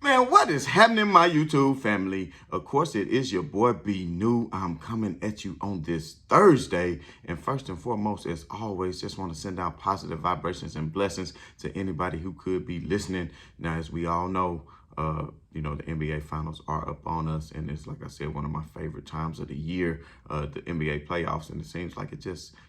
Man, what is happening, my YouTube family? Of course, it is your boy B New. I'm coming at you on this Thursday. And first and foremost, as always, just want to send out positive vibrations and blessings to anybody who could be listening. Now, as we all know, the NBA finals are up on us. And it's, like I said, one of my favorite times of the year, the NBA playoffs. And it seems like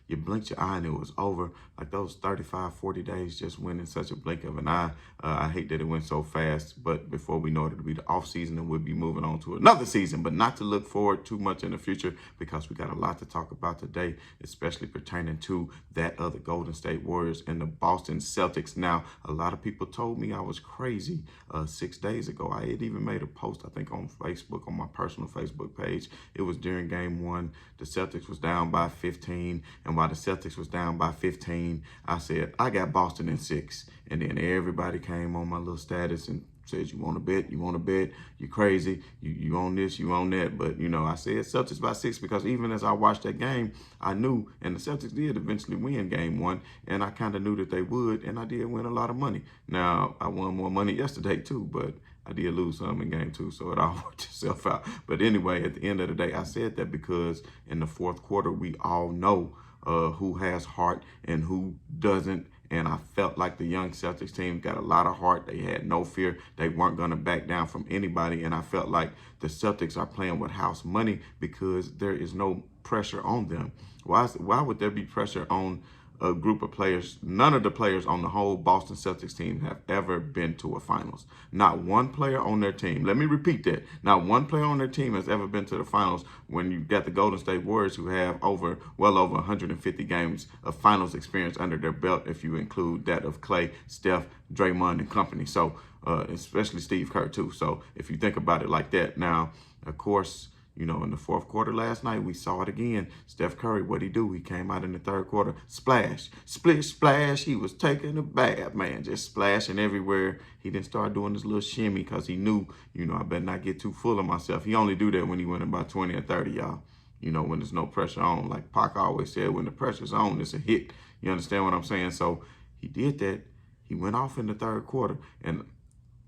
you blinked your eye and it was over. Like those 35, 40 days just went in such a blink of an eye. I hate that it went so fast, but before we know it, it'll be the off season and we'll be moving on to another season, but not to look forward too much in the future because we got a lot to talk about today, especially pertaining to that of the Golden State Warriors and the Boston Celtics. Now, a lot of people told me I was crazy 6 days ago. I had even made a post, I think on Facebook, on my personal Facebook page. It was during game one. The Celtics was down by 15. And while the Celtics was down by 15, I said, I got Boston in 6. And then everybody came on my little status and says, you want to bet? You want to bet? You crazy? You on this? You on that? But, I said Celtics by 6 because even as I watched that game, I knew, and the Celtics did eventually win game one, and I kind of knew that they would, and I did win a lot of money. Now, I won more money yesterday too, but I did lose some in game two, so it all worked itself out. But anyway, at the end of the day, I said that because in the fourth quarter, we all know who has heart and who doesn't. And I felt like the young Celtics team got a lot of heart. They had no fear. They weren't going to back down from anybody. And I felt like the Celtics are playing with house money because there is no pressure on them. Why would there be pressure on a group of players? None of the players on the whole Boston Celtics team have ever been to a finals. Not one player on their team. Let me repeat that. Not one player on their team has ever been to the finals when you got the Golden State Warriors who have well over 150 games of finals experience under their belt, if you include that of Klay, Steph, Draymond, and company. So, especially Steve Kerr too. So if you think about it like that. Now, of course, in the fourth quarter last night, we saw it again. Steph Curry, what'd he do? He came out in the third quarter, splash, splish, splash. He was taking a bath, man, just splashing everywhere. He didn't start doing this little shimmy because he knew, I better not get too full of myself. He only do that when he went about 20 or 30, y'all. When there's no pressure on. Like Pac always said, when the pressure's on, it's a hit. You understand what I'm saying? So he did that. He went off in the third quarter. And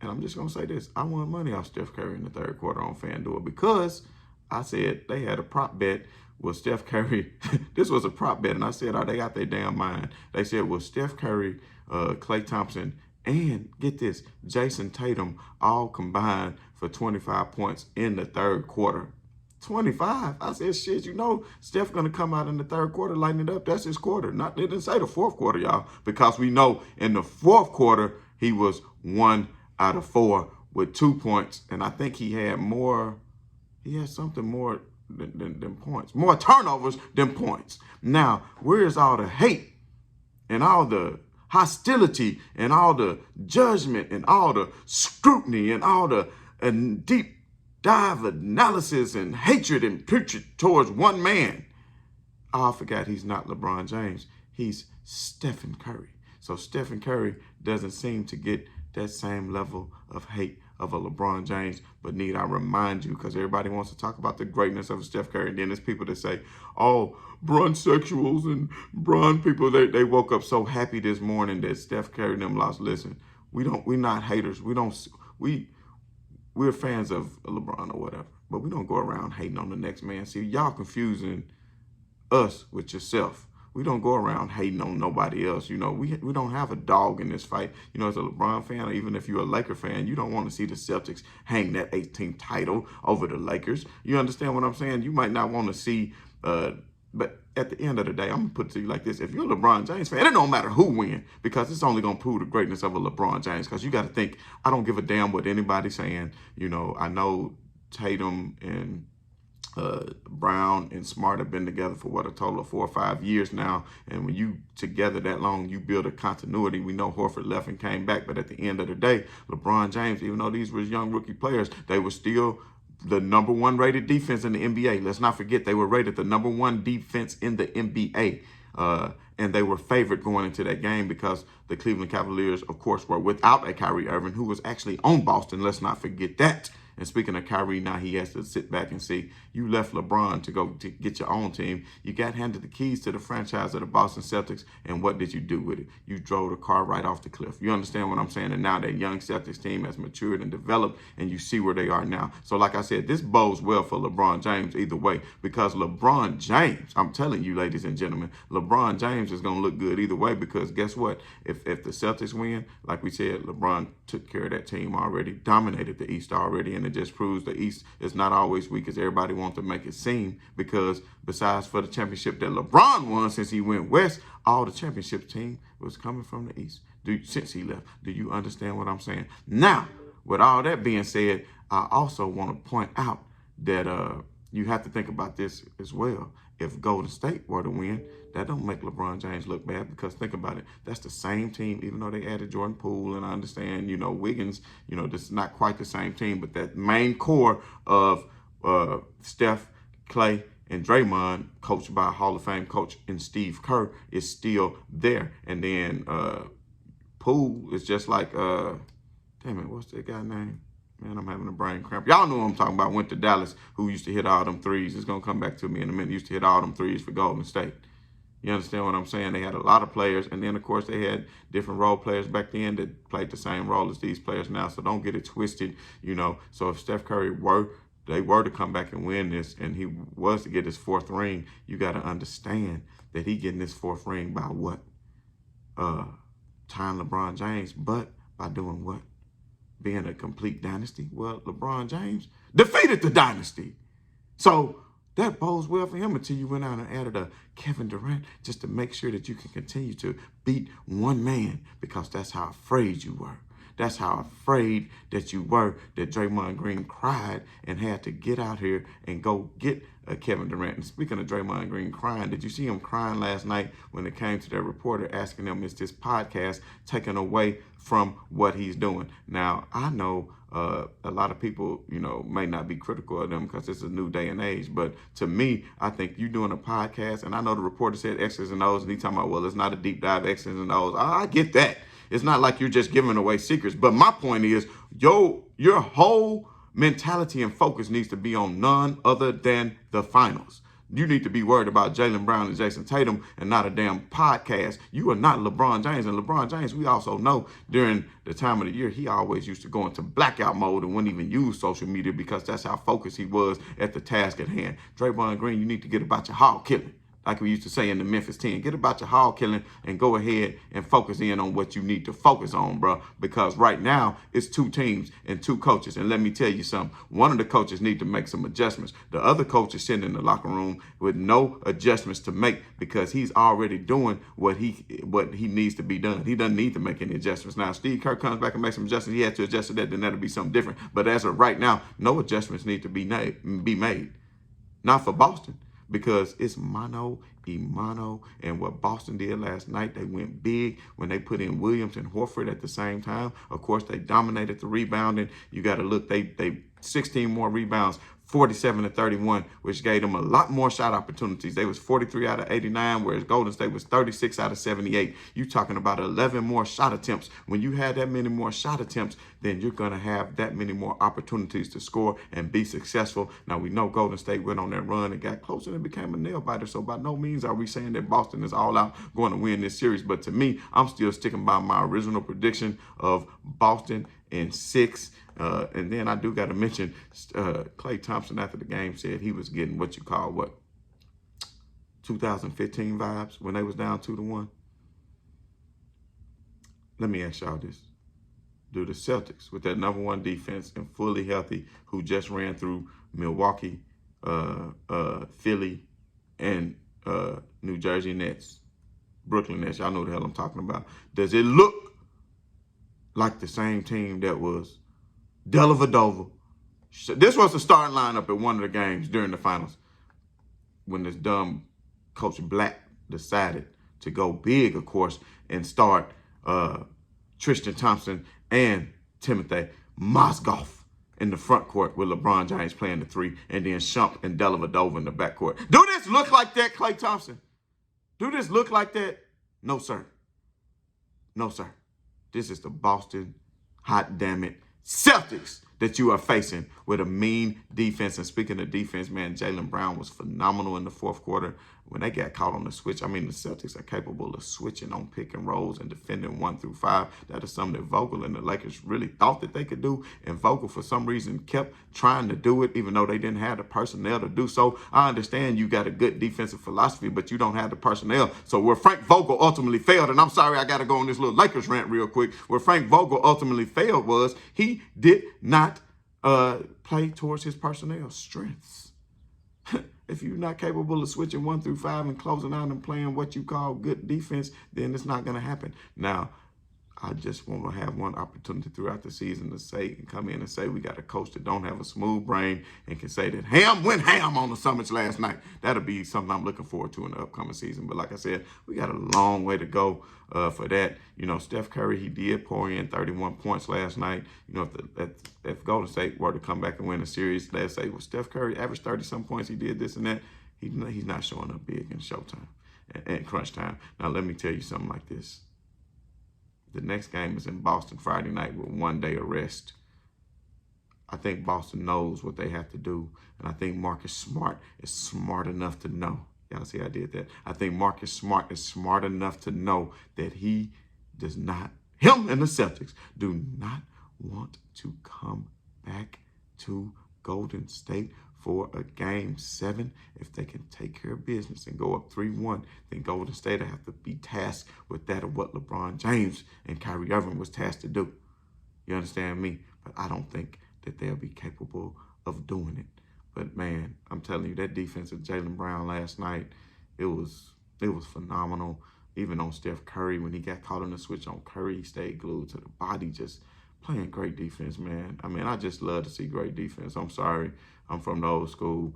I'm just going to say this. I won money off Steph Curry in the third quarter on FanDuel because I said they had a prop bet with Steph Curry. This was a prop bet. And I said, they got their damn mind. They said, well, Steph Curry, Klay Thompson, and get this, Jason Tatum all combined for 25 points in the third quarter. 25? I said, shit, Steph going to come out in the third quarter, lighting it up. That's his quarter. They didn't say the fourth quarter, y'all, because we know in the fourth quarter, he was 1 out of 4 with 2 points. And I think he had something more than points, more turnovers than points. Now, where's all the hate and all the hostility and all the judgment and all the scrutiny and all the deep dive analysis and hatred and picture towards one man? I forgot he's not LeBron James. He's Stephen Curry. So Stephen Curry doesn't seem to get that same level of hate of a LeBron James. But need I remind you, because everybody wants to talk about the greatness of Steph Curry. And then there's people that say, oh, brunsexuals and brun people, they woke up so happy this morning that Steph Curry and them lost. Listen, we're not haters. We're fans of LeBron or whatever, but we don't go around hating on the next man. See, y'all confusing us with yourself. We don't go around hating on nobody else. We don't have a dog in this fight. As a LeBron fan, or even if you're a Laker fan, you don't want to see the Celtics hang that 18th title over the Lakers. You understand what I'm saying? You might not want to see, but at the end of the day, I'm going to put it to you like this. If you're a LeBron James fan, it don't matter who wins, because it's only going to prove the greatness of a LeBron James. Because you got to think, I don't give a damn what anybody's saying. I know Tatum and Brown and Smart have been together for a total of 4 or 5 years now. And when you together that long, you build a continuity. We know Horford left and came back, but at the end of the day, LeBron James, even though these were young rookie players, they were still the number 1 rated defense in the NBA. Let's not forget they were rated the number 1 defense in the NBA. And they were favored going into that game because the Cleveland Cavaliers, of course, were without a Kyrie Irving, who was actually on Boston. Let's not forget that. And speaking of Kyrie, now he has to sit back and see, you left LeBron to go to get your own team. You got handed the keys to the franchise of the Boston Celtics, and what did you do with it? You drove the car right off the cliff. You understand what I'm saying? And now that young Celtics team has matured and developed, and you see where they are now. So like I said, this bodes well for LeBron James either way, because LeBron James, I'm telling you, ladies and gentlemen, LeBron James is going to look good either way, because guess what? If the Celtics win, like we said, LeBron took care of that team already, dominated the East already, and it just proves the East is not always weak as everybody wants to make it seem, because besides for the championship that LeBron won since he went west, all the championship team was coming from the East since he left. Do you understand what I'm saying? Now, with all that being said, I also want to point out that you have to think about this as well. If Golden State were to win, that don't make LeBron James look bad, because think about it. That's the same team, even though they added Jordan Poole, and I understand, Wiggins, this is not quite the same team, but that main core of Steph, Klay, and Draymond, coached by a Hall of Fame coach in Steve Kerr, is still there. And then Poole is just like, damn it, what's that guy's name? Man, I'm having a brain cramp. Y'all know what I'm talking about. Went to Dallas, who used to hit all them threes. It's going to come back to me in a minute. Used to hit all them threes for Golden State. You understand what I'm saying? They had a lot of players. And then, of course, they had different role players back then that played the same role as these players now. So don't get it twisted, So if Steph Curry were to come back and win this, and he was to get his fourth ring, you got to understand that he getting this fourth ring by what? Tying LeBron James, but by doing what? Being a complete dynasty. Well, LeBron James defeated the dynasty. So that bodes well for him until you went out and added a Kevin Durant just to make sure that you can continue to beat one man, because that's how afraid you were. That's how afraid that you were that Draymond Green cried and had to get out here and go get Kevin Durant. And speaking of Draymond Green crying, did you see him crying last night when it came to that reporter asking him, is this podcast taken away from what he's doing? Now, I know a lot of people, may not be critical of them because it's a new day and age. But to me, I think you doing a podcast, and I know the reporter said X's and O's, and he talking about, well, it's not a deep dive X's and O's. I get that. It's not like you're just giving away secrets. But my point is, your whole mentality and focus needs to be on none other than the finals. You need to be worried about Jaylen Brown and Jason Tatum and not a damn podcast. You are not LeBron James. And LeBron James, we also know during the time of the year, he always used to go into blackout mode and wouldn't even use social media, because that's how focused he was at the task at hand. Draymond Green, you need to get about your hog killing. Like we used to say in the Memphis 10, get about your hog killing and go ahead and focus in on what you need to focus on, bro. Because right now, it's two teams and two coaches. And let me tell you something. One of the coaches need to make some adjustments. The other coach is sitting in the locker room with no adjustments to make, because he's already doing what he needs to be done. He doesn't need to make any adjustments. Now, if Steve Kerr comes back and makes some adjustments, he has to adjust to that, then that'll be something different. But as of right now, no adjustments need to be made. Not for Boston. Because it's mano y mano. And what Boston did last night, they went big when they put in Williams and Horford at the same time. Of course, they dominated the rebounding. You got to look, they 16 more rebounds, 47-31, which gave them a lot more shot opportunities. They was 43 out of 89, whereas Golden State was 36 out of 78. You talking about 11 more shot attempts. When you have that many more shot attempts, then you're going to have that many more opportunities to score and be successful. Now, we know Golden State went on that run and got closer and became a nail biter. So by no means are we saying that Boston is all out going to win this series. But to me, I'm still sticking by my original prediction of Boston in 6. And then I do got to mention Klay Thompson after the game said he was getting 2015 vibes when they was down 2-1. Let me ask y'all this. Do the Celtics, with that number one defense and fully healthy, who just ran through Milwaukee, Philly, and New Jersey Nets, Brooklyn Nets, y'all know the hell I'm talking about. Does it look like the same team that was Dellavedova? This was the starting lineup at one of the games during the finals when this dumb Coach Black decided to go big, of course, and start Tristan Thompson and Timothy Mozgov in the front court with LeBron James playing the 3, and then Shump and Dellavedova in the backcourt. Do this look like that, Klay Thompson? Do this look like that? No, sir. No, sir. This is the Boston, hot damn it, Celtics that you are facing with a mean defense. And speaking of defense, man, Jaylen Brown was phenomenal in the fourth quarter when they got caught on the switch. I mean, the Celtics are capable of switching on pick and rolls and defending 1 through 5. That is something that Vogel and the Lakers really thought that they could do. And Vogel, for some reason, kept trying to do it, even though they didn't have the personnel to do so. I understand you got a good defensive philosophy, but you don't have the personnel. So where Frank Vogel ultimately failed, and I'm sorry, I got to go on this little Lakers rant real quick. Where Frank Vogel ultimately failed was he did not play towards his personnel strengths. If you're not capable of switching 1 through 5 and closing out and playing what you call good defense, then it's not going to happen. Now, I just want to have one opportunity throughout the season to say and come in and say we got a coach that don't have a smooth brain and can say that ham went ham on the Summits last night. That'll be something I'm looking forward to in the upcoming season. But like I said, we got a long way to go for that. You know, Steph Curry, he did pour in 31 points last night. You know, if Golden State were to come back and win a series, let's say, well, Steph Curry averaged 30-some points, he did this and that. He's not showing up big in showtime and crunch time. Now, let me tell you something like this. The next game is in Boston Friday night with 1 day of rest. I think Boston knows what they have to do. And I think Marcus Smart is smart enough to know. Y'all see I did that? I think Marcus Smart is smart enough to know that he does not, him and the Celtics, do not want to come back to Golden State for a game 7. If they can take care of business and go up 3-1, then Golden State will have to be tasked with that of what LeBron James and Kyrie Irving was tasked to do. You understand me? But I don't think that they'll be capable of doing it. But man, I'm telling you, that defense of Jaylen Brown last night, it was phenomenal. Even on Steph Curry, when he got caught on the switch on Curry, he stayed glued to the body, just playing great defense, man. I mean, I just love to see great defense. I'm sorry. I'm from the old school.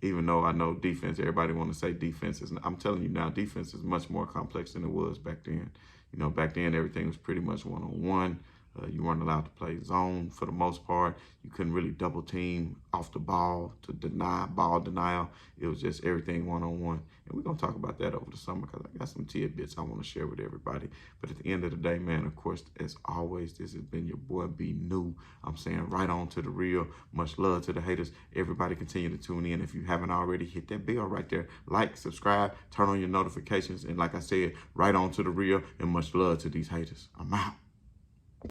Even though I know defense, everybody want to say defense is. I'm telling you now, defense is much more complex than it was back then. You know, back then, everything was pretty much one-on-one. You weren't allowed to play zone for the most part. You couldn't really double team off the ball to deny ball denial. It was just everything one-on-one. And we're going to talk about that over the summer because I got some tidbits I want to share with everybody. But at the end of the day, man, of course, as always, this has been your boy B New. I'm saying right on to the real. Much love to the haters. Everybody continue to tune in. If you haven't already, hit that bell right there. Like, subscribe, turn on your notifications. And like I said, right on to the real. And much love to these haters. I'm out.